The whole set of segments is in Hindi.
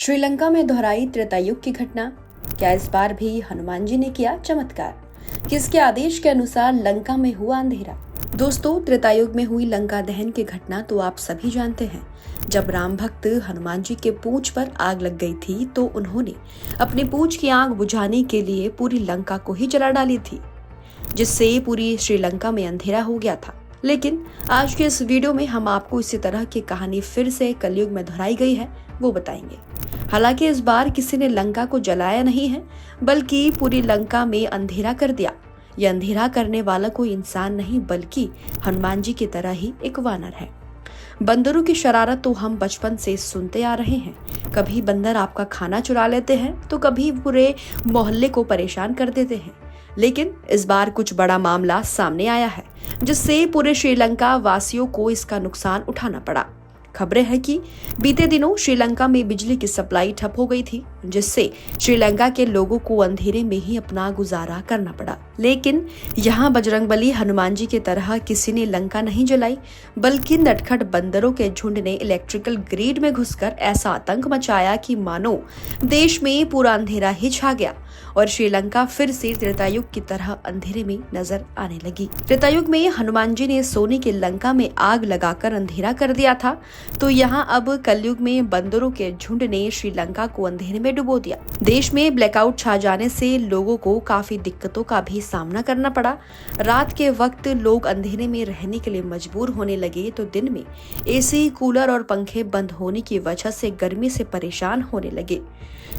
श्रीलंका में दोहराई त्रेतायुग की घटना। क्या इस बार भी हनुमान जी ने किया चमत्कार? किसके आदेश के अनुसार लंका में हुआ अंधेरा? दोस्तों, त्रेतायुग में हुई लंका दहन की घटना तो आप सभी जानते हैं। जब राम भक्त हनुमान जी के पूंछ पर आग लग गई थी तो उन्होंने अपनी पूंछ की आग बुझाने के लिए पूरी लंका को ही जला डाली थी, जिससे पूरी श्रीलंका में अंधेरा हो गया था। लेकिन आज के इस वीडियो में हम आपको इसी तरह की कहानी फिर से कलयुग में दोहराई गई है वो बताएंगे। हालांकि इस बार किसी ने लंका को जलाया नहीं है, बल्कि पूरी लंका में अंधेरा कर दिया। यह अंधेरा करने वाला कोई इंसान नहीं, बल्कि हनुमान जी की तरह ही एक वानर है। बंदरों की शरारत तो हम बचपन से सुनते आ रहे हैं। कभी बंदर आपका खाना चुरा लेते हैं तो कभी पूरे मोहल्ले को परेशान कर देते हैं। लेकिन इस बार कुछ बड़ा मामला सामने आया है, जिससे पूरे श्रीलंका वासियों को इसका नुकसान उठाना पड़ा। खबरें हैं कि बीते दिनों श्रीलंका में बिजली की सप्लाई ठप हो गई थी, जिससे श्रीलंका के लोगों को अंधेरे में ही अपना गुजारा करना पड़ा। लेकिन यहाँ बजरंगबली हनुमान जी की तरह किसी ने लंका नहीं जलाई, बल्कि नटखट बंदरों के झुंड ने इलेक्ट्रिकल ग्रिड में घुसकर ऐसा आतंक मचाया कि मानो देश में पूरा अंधेरा ही छा गया और श्रीलंका फिर से त्रेतायुग की तरह अंधेरे में नजर आने लगी। त्रेतायुग में हनुमान जी ने सोने की लंका में आग लगाकर अंधेरा कर दिया था, तो यहाँ अब कलयुग में बंदरों के झुंड ने श्रीलंका को अंधेरे में डुबो दिया। देश में ब्लैकआउट छा जाने से लोगों को काफी दिक्कतों का भी सामना करना पड़ा। रात के वक्त लोग अंधेरे में रहने के लिए मजबूर होने लगे, तो दिन में एसी, कूलर और पंखे बंद होने की वजह से गर्मी से परेशान होने लगे।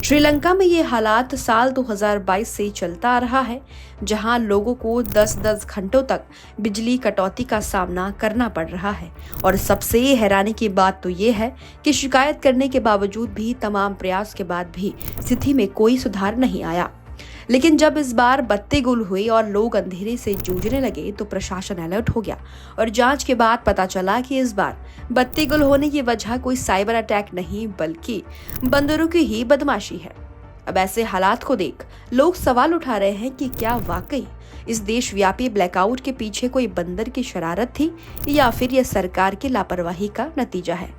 श्रीलंका में ये हालात साल 2022 से चलता आ रहा है, जहां लोगों को 10-10 घंटों तक बिजली कटौती का सामना करना पड़ रहा है। और सबसे हैरानी की बात तो ये है कि शिकायत करने के बावजूद भी, तमाम प्रयास के बाद भी स्थिति में कोई सुधार नहीं आया। लेकिन जब इस बार बत्ती गुल हुई और लोग अंधेरे से जूझने लगे तो प्रशासन अलर्ट हो गया और जांच के बाद पता चला कि इस बार बत्ती गुल होने की वजह कोई साइबर अटैक नहीं, बल्कि बंदरों की ही बदमाशी है। अब ऐसे हालात को देख लोग सवाल उठा रहे हैं कि क्या वाकई इस देशव्यापी ब्लैकआउट के पीछे कोई बंदर की शरारत थी, या फिर यह सरकार की लापरवाही का नतीजा है।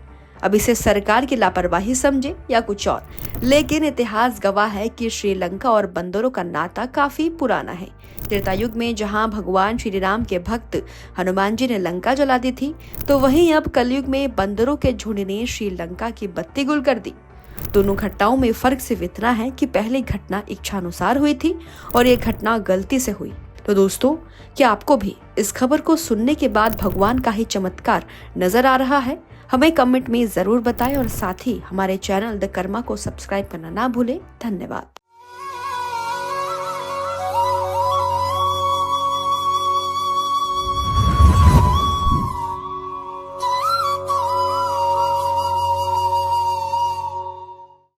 अब इसे सरकार की लापरवाही समझे या कुछ और, लेकिन इतिहास गवाह है कि श्रीलंका और बंदरों का नाता काफी पुराना है। त्रेतायुग में जहां भगवान श्री राम के भक्त हनुमान जी ने लंका जला दी थी, तो वहीं अब कलयुग में बंदरों के झुंड ने श्रीलंका की बत्ती गुल कर दी। दोनों घटनाओं में फर्क सिर्फ इतना है कि पहली घटना इच्छानुसार हुई थी और ये घटना गलती से हुई। तो दोस्तों, क्या आपको भी इस खबर को सुनने के बाद भगवान का ही चमत्कार नजर आ रहा है? हमें कमेंट में जरूर बताएं और साथ ही हमारे चैनल द कर्मा को सब्सक्राइब करना ना भूलें। धन्यवाद।